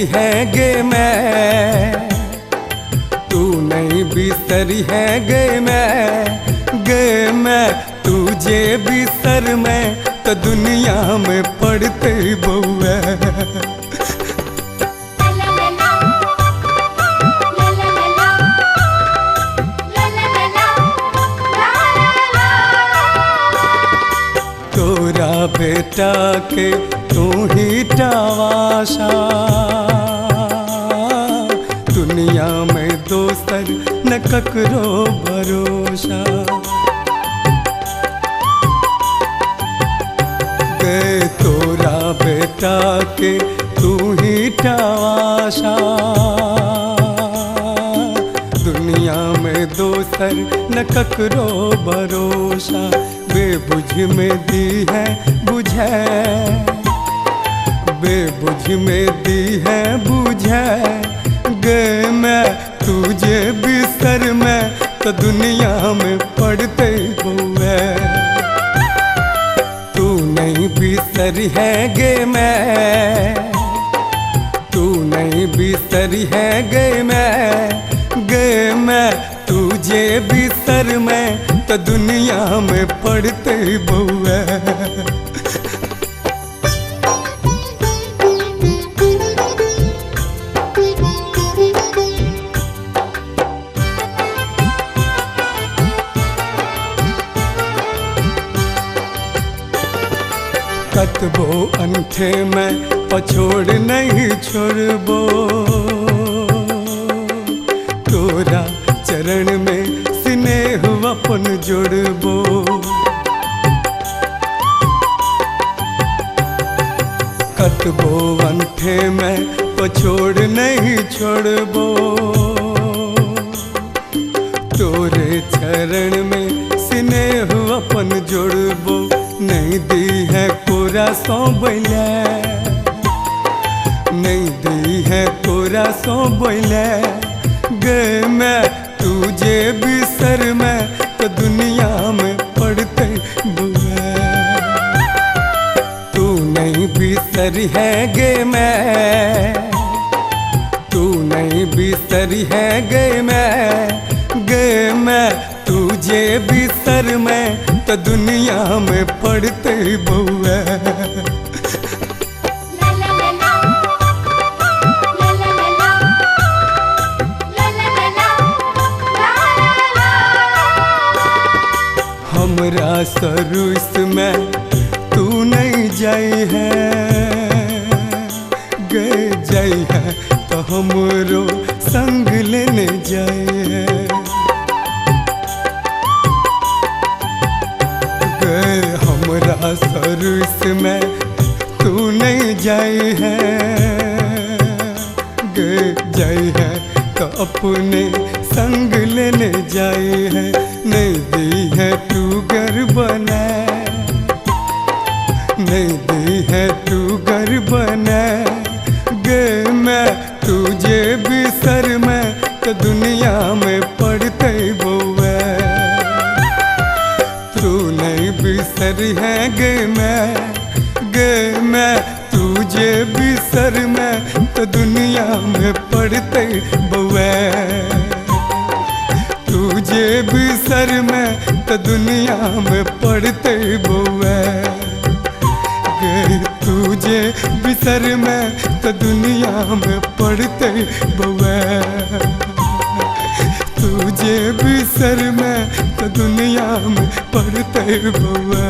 बिसरी है गे मैं, तू नहीं बिसरी है गे मैं तुझे बिसर मैं तो दुनिया में पड़ते बउआ। तोरा बेटा के तू ही टावाशा, दुनिया में दोसर न ककरो भरोसा। गे तोरा बेटा के तू ही टावाशा, दुनिया में दोसर न ककरो भरोसा। बेबुझ में दी है बुझे, बेबुझ में दी है बुझे गे मैं तुझे बिसर मैं तो दुनिया में पड़ते बउआ। तू नहीं बिसरी है गे मैं, तू नहीं बिसरी है गे मैं तुझे बिसर मैं तो दुनिया में पड़ते बउआ। कतबो अंठे में पछोड़ नहीं छोड़बो, तोरा चरण में स्नेह अपन जोड़बो। कतबो अंठे में पछोड़ नहीं छोड़बो, तोरे चरण में स्नेह अपन जोड़बो। नहीं दी है कोरा सो बैले, नहीं दी है कोरा सो बैले गे मैं तुझे बिसर मैं तो दुनिया में पड़ते बउआ। तू नहीं बिसरी है गे मैं, तू नहीं बिसरी है गे मैं तुझे बिसर मैं तो दुनिया में पड़ते बउआ। हमरा सरुस में तू नहीं जाई है गे, जाई है तो हमरो संग लेने जाए है गे। हमरा सरुस में तू नहीं जाई है गे, जाई है तो अपने संग लेने जाए है। नहीं दी है तू घर बना, नहीं दी है तू घर बना गे मैं तुझे बिसर मैं तो दुनिया में पड़ते बउआ। तू नहीं बिसरी है गे मैं तुझे बिसर मैं तो दुनिया में पड़ते बउआ। तुझे बिसर मैं तो दुनिया में पड़ते बउआ गे, तुझे बिसर मैं तो दुनिया में पड़ते बउआ। तुझे बिसर मैं तो दुनिया में पड़ते बउआ।